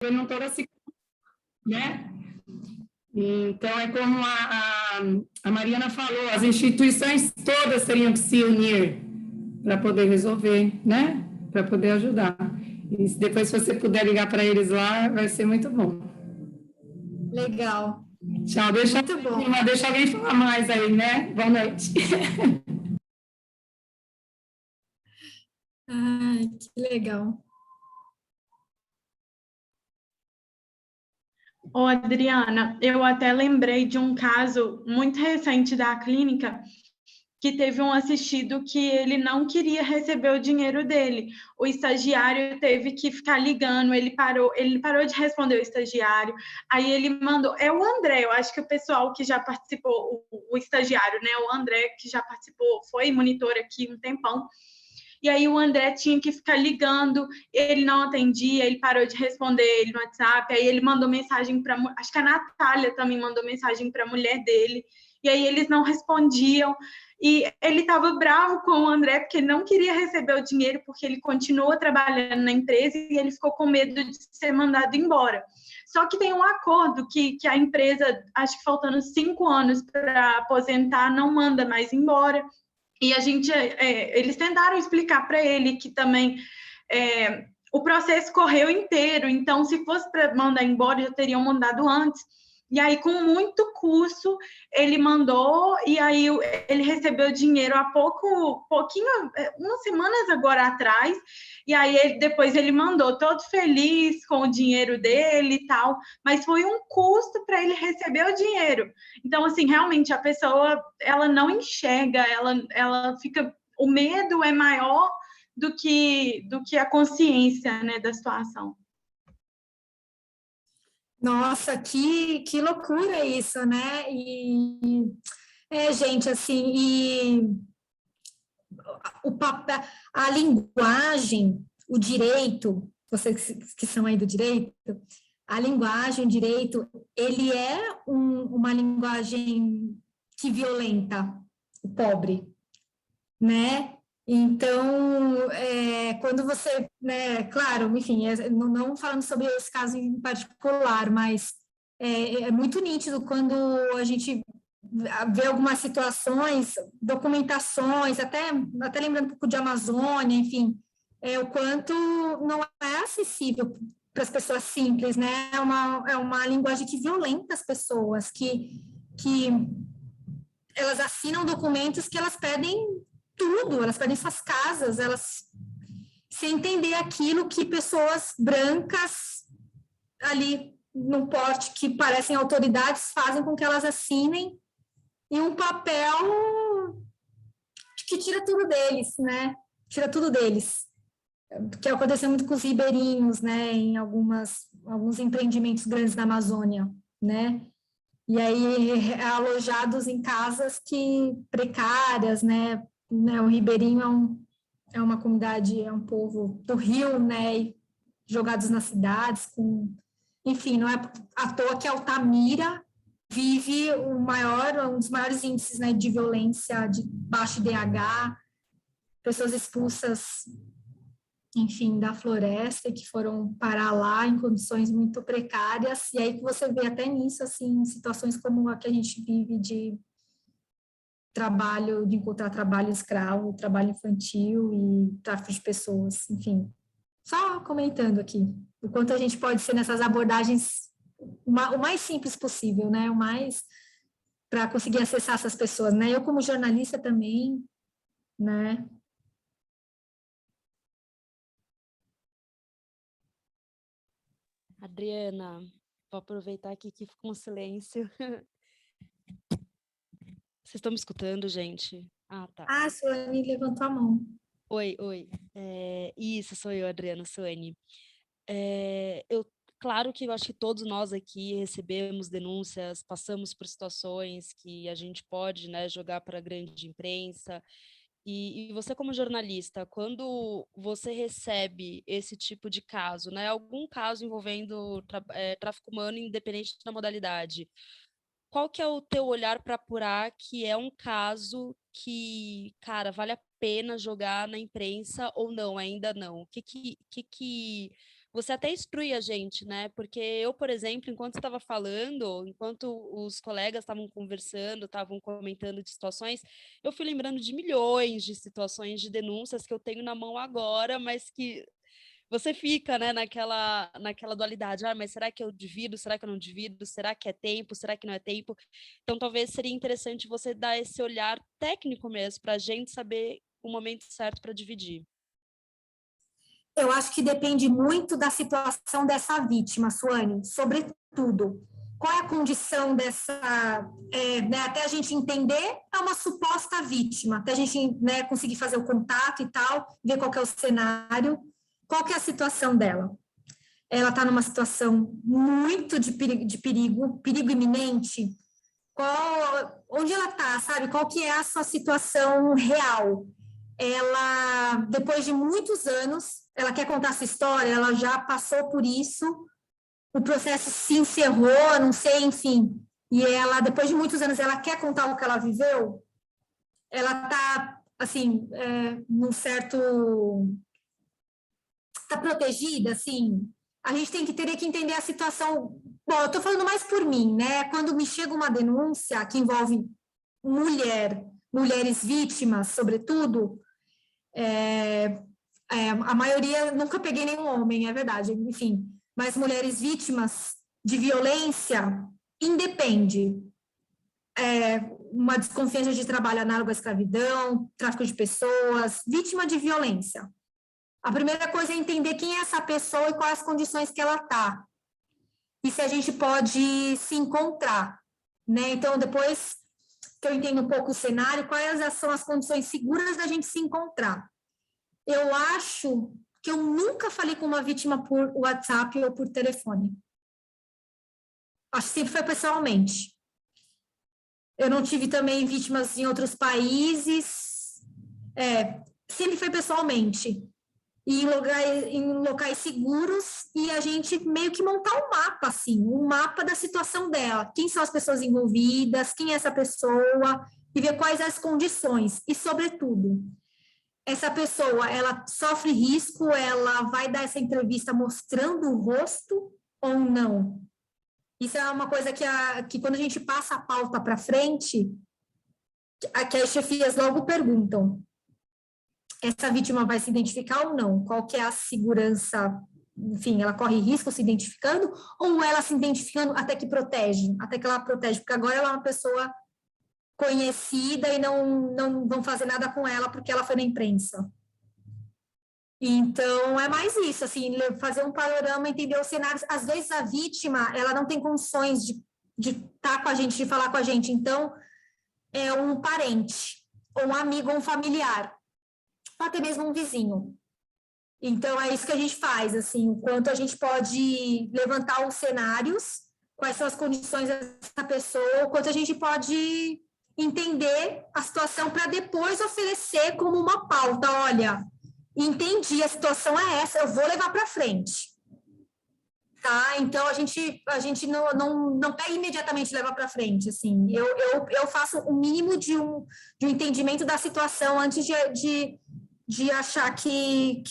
não toda se, né? Então, é como a Mariana falou, as instituições todas teriam que se unir para poder resolver, né? Para poder ajudar. E depois, se você puder ligar para eles lá, vai ser muito bom. Legal. Tchau, deixa alguém falar mais aí, né? Boa noite. Ai, que legal. Ô, Adriana, eu até lembrei de um caso muito recente da clínica que teve um assistido que ele não queria receber o dinheiro dele. O estagiário teve que ficar ligando, ele parou de responder o estagiário, aí ele mandou, é o André, eu acho que o pessoal que já participou, o estagiário, né, o André que já participou, foi monitor aqui um tempão, e aí o André tinha que ficar ligando, ele não atendia, ele parou de responder ele no WhatsApp, aí ele mandou mensagem para, acho que a Natália também mandou mensagem para a mulher dele, e aí eles não respondiam, e ele estava bravo com o André, porque ele não queria receber o dinheiro, porque ele continua trabalhando na empresa, e ele ficou com medo de ser mandado embora. Só que tem um acordo que a empresa, acho que faltando 5 anos para aposentar, não manda mais embora. E eles tentaram explicar para ele que também o processo correu inteiro, então se fosse para mandar embora, já teriam mandado antes. E aí, com muito custo, ele mandou, e aí ele recebeu dinheiro há pouquinho, umas semanas agora atrás, e aí depois ele mandou todo feliz com o dinheiro dele e tal, mas foi um custo para ele receber o dinheiro. Então, assim, realmente a pessoa, ela não enxerga, ela fica, o medo é maior do que a consciência, né, da situação. Nossa, que loucura isso, né? Gente, assim, o papel, a linguagem, o direito, vocês que são aí do direito, a linguagem, o direito, ele é uma linguagem que violenta o pobre, né? Então, quando você, né, claro, enfim, não falando sobre esse caso em particular, mas é muito nítido quando a gente vê algumas situações, documentações, até lembrando um pouco de Amazônia, enfim, o quanto não é acessível para as pessoas simples, né? É uma linguagem que violenta as pessoas, que elas assinam documentos que elas pedem tudo, elas pedem suas casas, elas sem entender aquilo que pessoas brancas ali num porte que parecem autoridades fazem com que elas assinem em um papel que tira tudo deles, né? Tira tudo deles. Que aconteceu muito com os ribeirinhos, né? Em alguns empreendimentos grandes na Amazônia, né? E aí alojados em casas precárias, né? O ribeirinho é uma comunidade, é um povo do Rio, né? E jogados nas cidades, enfim, não é à toa que Altamira vive um dos maiores índices, né, de violência, de baixo IDH, pessoas expulsas, enfim, da floresta, que foram parar lá em condições muito precárias, e aí que você vê até nisso, assim, situações como a que a gente vive de encontrar trabalho escravo, trabalho infantil e tráfico de pessoas, enfim. Só comentando aqui, o quanto a gente pode ser nessas abordagens o mais simples possível, né? O mais para conseguir acessar essas pessoas, né? Eu como jornalista também, né? Adriana, vou aproveitar aqui que ficou um silêncio. Vocês estão me escutando, gente? Ah, tá. Ah, a Suane levantou a mão. Oi. Isso, sou eu, Adriana Suane. Claro que eu acho que todos nós aqui recebemos denúncias, passamos por situações que a gente pode, né, jogar para a grande imprensa. E você, como jornalista, quando você recebe esse tipo de caso, né, algum caso envolvendo tráfico humano, independente da modalidade, qual que é o teu olhar para apurar que é um caso que, cara, vale a pena jogar na imprensa ou não, ainda não? você até instrui a gente, né? Porque eu, por exemplo, enquanto estava falando, enquanto os colegas estavam conversando, estavam comentando de situações, eu fui lembrando de milhões de situações de denúncias que eu tenho na mão agora, mas que você fica, né, naquela dualidade. Ah, mas será que eu divido? Será que eu não divido? Será que é tempo? Será que não é tempo? Então, talvez seria interessante você dar esse olhar técnico mesmo, para a gente saber o momento certo para dividir. Eu acho que depende muito da situação dessa vítima, Suane, sobretudo. Qual é a condição dessa, né, até a gente entender, é uma suposta vítima, até a gente, né, conseguir fazer o contato e tal, ver qual que é o cenário, qual que é a situação dela. Ela está numa situação muito de perigo iminente. Onde ela está, sabe? Qual que é a sua situação real? Ela, depois de muitos anos, ela quer contar essa história, ela já passou por isso, o processo se encerrou, não sei, enfim, e ela, depois de muitos anos, ela quer contar o que ela viveu, ela está, assim, num certo... Está protegida, assim, a gente teria que entender a situação... Bom, eu estou falando mais por mim, né? Quando me chega uma denúncia que envolve mulheres vítimas, sobretudo, a maioria, nunca peguei nenhum homem, é verdade, enfim, mas mulheres vítimas de violência, independe. Uma desconfiança de trabalho análogo à escravidão, tráfico de pessoas, vítima de violência. A primeira coisa é entender quem é essa pessoa e quais as condições que ela está. E se a gente pode se encontrar, né? Então, depois que eu entendo um pouco o cenário, quais são as condições seguras da gente se encontrar. Eu acho que eu nunca falei com uma vítima por WhatsApp ou por telefone. Acho que sempre foi pessoalmente. Eu não tive também vítimas em outros países. Sempre foi pessoalmente. E em locais seguros, e a gente meio que montar um mapa, assim, um mapa da situação dela. Quem são as pessoas envolvidas, quem é essa pessoa, e ver quais as condições. E, sobretudo, essa pessoa, ela sofre risco, ela vai dar essa entrevista mostrando o rosto ou não? Isso é uma coisa que quando a gente passa a pauta para frente, que as chefias logo perguntam, essa vítima vai se identificar ou não? Qual que é a segurança? Enfim, ela corre risco se identificando ou ela se identificando até que ela protege, porque agora ela é uma pessoa conhecida e não vão fazer nada com ela porque ela foi na imprensa. Então, é mais isso, assim, fazer um panorama, entender os cenários. Às vezes, a vítima, ela não tem condições de estar com a gente, de falar com a gente. Então, é um parente, ou um amigo, ou um familiar, ou até mesmo um vizinho. Então, é isso que a gente faz, assim, o quanto a gente pode levantar os cenários, quais são as condições dessa pessoa, o quanto a gente pode entender a situação para depois oferecer como uma pauta, olha... Entendi, a situação é essa, eu vou levar para frente. Tá? Então, a gente não pega imediatamente levar para frente. Assim. Eu faço o mínimo de um entendimento da situação antes de achar que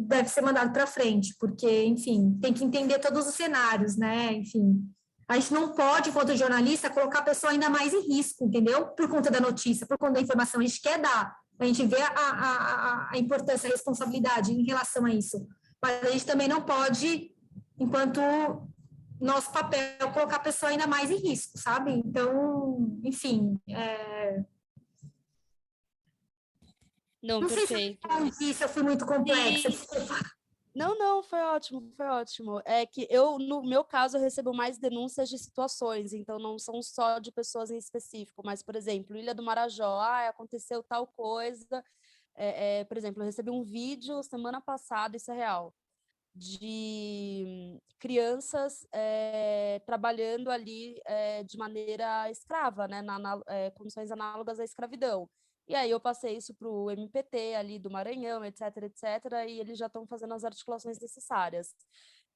deve ser mandado para frente, porque, enfim, tem que entender todos os cenários, né? Enfim, a gente não pode, enquanto jornalista, colocar a pessoa ainda mais em risco, entendeu? Por conta da notícia, por conta da informação. A gente quer dar. A gente vê a importância, a responsabilidade em relação a isso. Mas a gente também não pode, enquanto nosso papel, colocar a pessoa ainda mais em risco, sabe? Então, enfim... Não, Não perfeito. sei se eu fui muito complexa, desculpa. Não, foi ótimo, foi ótimo. É que no meu caso, eu recebo mais denúncias de situações, então não são só de pessoas em específico, mas, por exemplo, Ilha do Marajó, aconteceu tal coisa. Por exemplo, eu recebi um vídeo semana passada, isso é real, de crianças trabalhando ali de maneira escrava, né, condições análogas à escravidão. E aí eu passei isso para o MPT ali do Maranhão, etc, e eles já estão fazendo as articulações necessárias.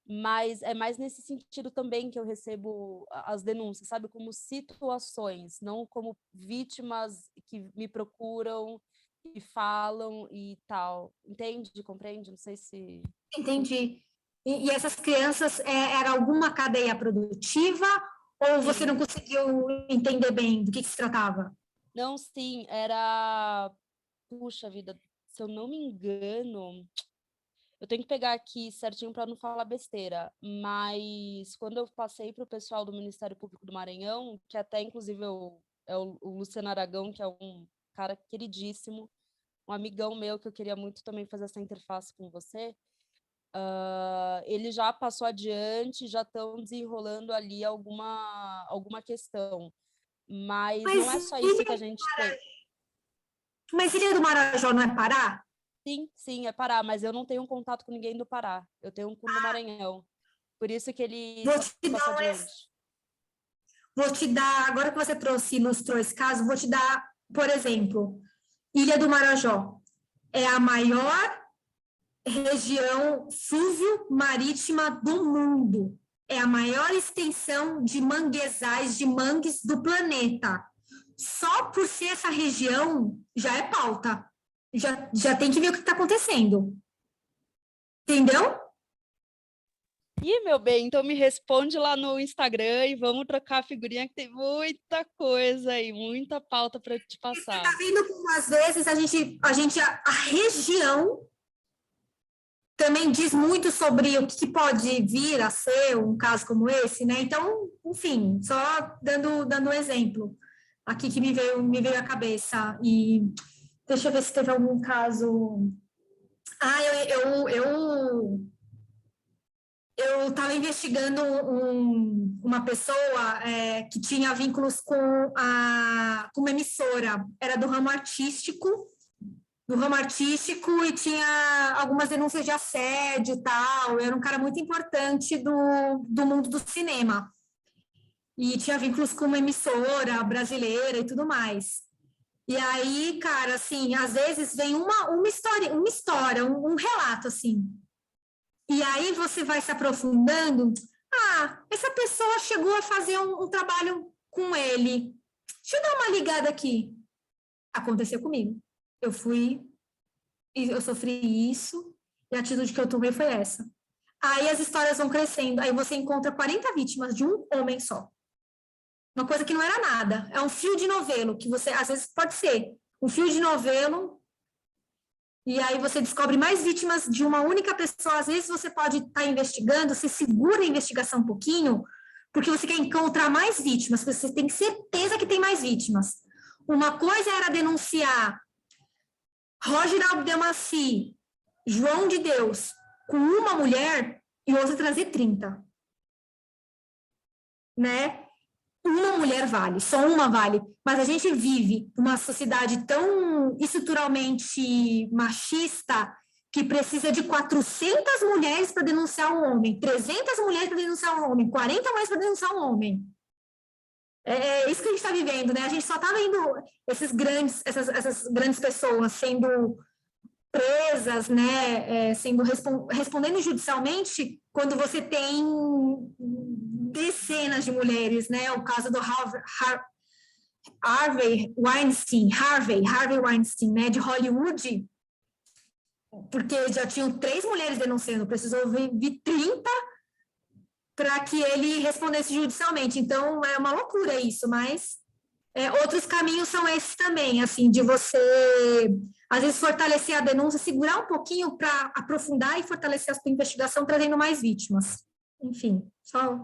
Mas é mais nesse sentido também que eu recebo as denúncias, sabe? Como situações, não como vítimas que me procuram e falam e tal. Entende? Compreende? Não sei se... Entendi. E essas crianças, era alguma cadeia produtiva ou você não conseguiu entender bem do que se tratava? Não, sim, era... Puxa vida, se eu não me engano, eu tenho que pegar aqui certinho para não falar besteira, mas quando eu passei para o pessoal do Ministério Público do Maranhão, que até inclusive é o Luciano Aragão, que é um cara queridíssimo, um amigão meu que eu queria muito também fazer essa interface com você, ele já passou adiante, já estão desenrolando ali alguma questão, mas não Mas é só isso que a gente tem. Ilha do Marajó não é Pará? Sim, é Pará, mas eu não tenho contato com ninguém do Pará. Eu tenho um do Maranhão. Por isso que ele Vou só te passou dar adiante. agora que você ilustrou esse caso, vou te dar, por exemplo, Ilha do Marajó é a maior região fluvio-marítima do mundo. É a maior extensão de manguezais, de mangues do planeta. Só por ser essa região, já é pauta. Já tem que ver o que está acontecendo. Entendeu? Ih, meu bem, então me responde lá no Instagram e vamos trocar a figurinha, que tem muita coisa aí, muita pauta para te passar. Tá vendo como às vezes a região também diz muito sobre o que pode vir a ser um caso como esse, né? Então, enfim, só dando um exemplo aqui que me veio à cabeça. E deixa eu ver se teve algum caso. Eu estava investigando uma pessoa que tinha vínculos com uma emissora, era do ramo artístico, e tinha algumas denúncias de assédio e tal, era um cara muito importante do mundo do cinema, e tinha vínculos com uma emissora brasileira e tudo mais. E aí, cara, assim, às vezes vem uma história, um relato, assim, e aí você vai se aprofundando, essa pessoa chegou a fazer um trabalho com ele, deixa eu dar uma ligada aqui. Aconteceu comigo. Eu sofri isso, e a atitude que eu tomei foi essa. Aí as histórias vão crescendo, aí você encontra 40 vítimas de um homem só. Uma coisa que não era nada, é um fio de novelo, que você, às vezes pode ser, um fio de novelo, e aí você descobre mais vítimas de uma única pessoa. Às vezes você pode estar investigando, você segura a investigação um pouquinho, porque você quer encontrar mais vítimas, porque você tem certeza que tem mais vítimas. Uma coisa era denunciar Roger Abdelmaci, João de Deus, com uma mulher, e outra trazer 30. Né? Uma mulher vale, só uma vale. Mas a gente vive numa sociedade tão estruturalmente machista que precisa de 400 mulheres para denunciar um homem, 300 mulheres para denunciar um homem, 40 mulheres para denunciar um homem. É isso que a gente está vivendo, né? A gente só está vendo essas grandes pessoas sendo presas, né? Respondendo judicialmente, quando você tem dezenas de mulheres, né? O caso do Harvey Weinstein, né? De Hollywood, porque já tinham 3 mulheres denunciando, precisou vir 30 para que ele respondesse judicialmente. Então, é uma loucura isso, mas outros caminhos são esses também, assim, de você, às vezes, fortalecer a denúncia, segurar um pouquinho para aprofundar e fortalecer a sua investigação, trazendo mais vítimas. Enfim, só...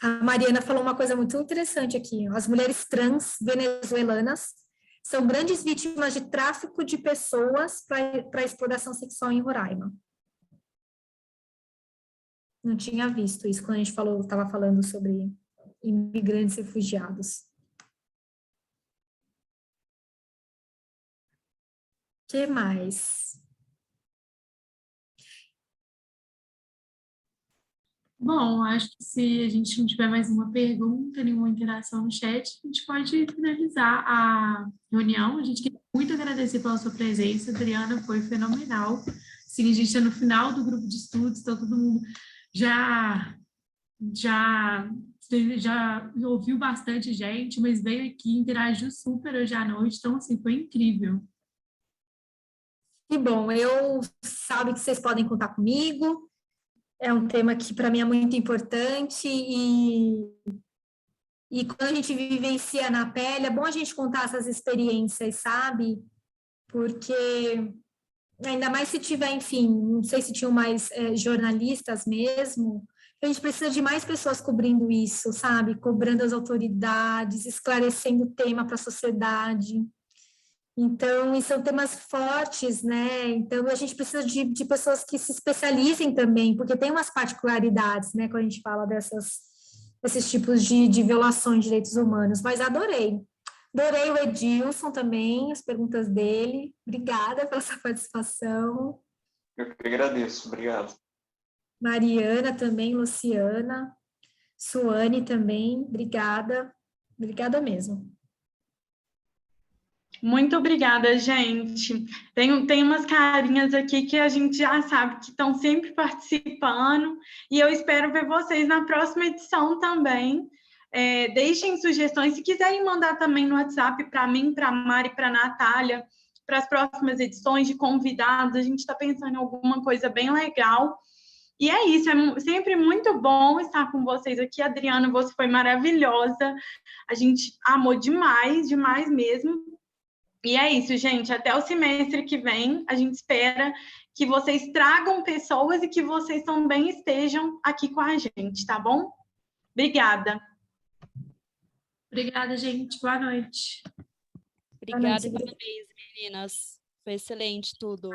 A Mariana falou uma coisa muito interessante aqui. As mulheres trans venezuelanas são grandes vítimas de tráfico de pessoas para exploração sexual em Roraima. Não tinha visto isso quando a gente estava falando sobre imigrantes e refugiados. O que mais? Bom, acho que se a gente não tiver mais uma pergunta, nenhuma interação no chat, a gente pode finalizar a reunião. A gente quer muito agradecer pela sua presença, Adriana, foi fenomenal. Sim, a gente está no final do grupo de estudos, então todo mundo já já ouviu bastante gente, mas veio aqui, interagiu super hoje à noite, então, assim, foi incrível. Que bom, eu sabe que vocês podem contar comigo, é um tema que para mim é muito importante e quando a gente vivencia na pele, é bom a gente contar essas experiências, sabe? Porque ainda mais se tiver, enfim, não sei se tinham mais jornalistas mesmo, a gente precisa de mais pessoas cobrindo isso, sabe? Cobrando as autoridades, esclarecendo o tema para a sociedade. Então, e são temas fortes, né? Então, a gente precisa de pessoas que se especializem também, porque tem umas particularidades, né? Quando a gente fala desses tipos de violações de direitos humanos. Mas adorei. Adorei o Edilson também, as perguntas dele. Obrigada pela sua participação. Eu que agradeço, obrigado. Mariana também, Luciana. Suane também, obrigada. Obrigada mesmo. Muito obrigada, gente. Tem umas carinhas aqui que a gente já sabe que estão sempre participando, e eu espero ver vocês na próxima edição também. Deixem sugestões, se quiserem mandar também no WhatsApp para mim, para a Mari, para a Natália, para as próximas edições de convidados, a gente está pensando em alguma coisa bem legal. E é isso, é sempre muito bom estar com vocês aqui. Adriana, você foi maravilhosa, a gente amou demais, demais mesmo. E é isso, gente. Até o semestre que vem, a gente espera que vocês tragam pessoas e que vocês também estejam aqui com a gente, tá bom? Obrigada. Obrigada, gente. Boa noite. Obrigada e parabéns, meninas. Foi excelente tudo.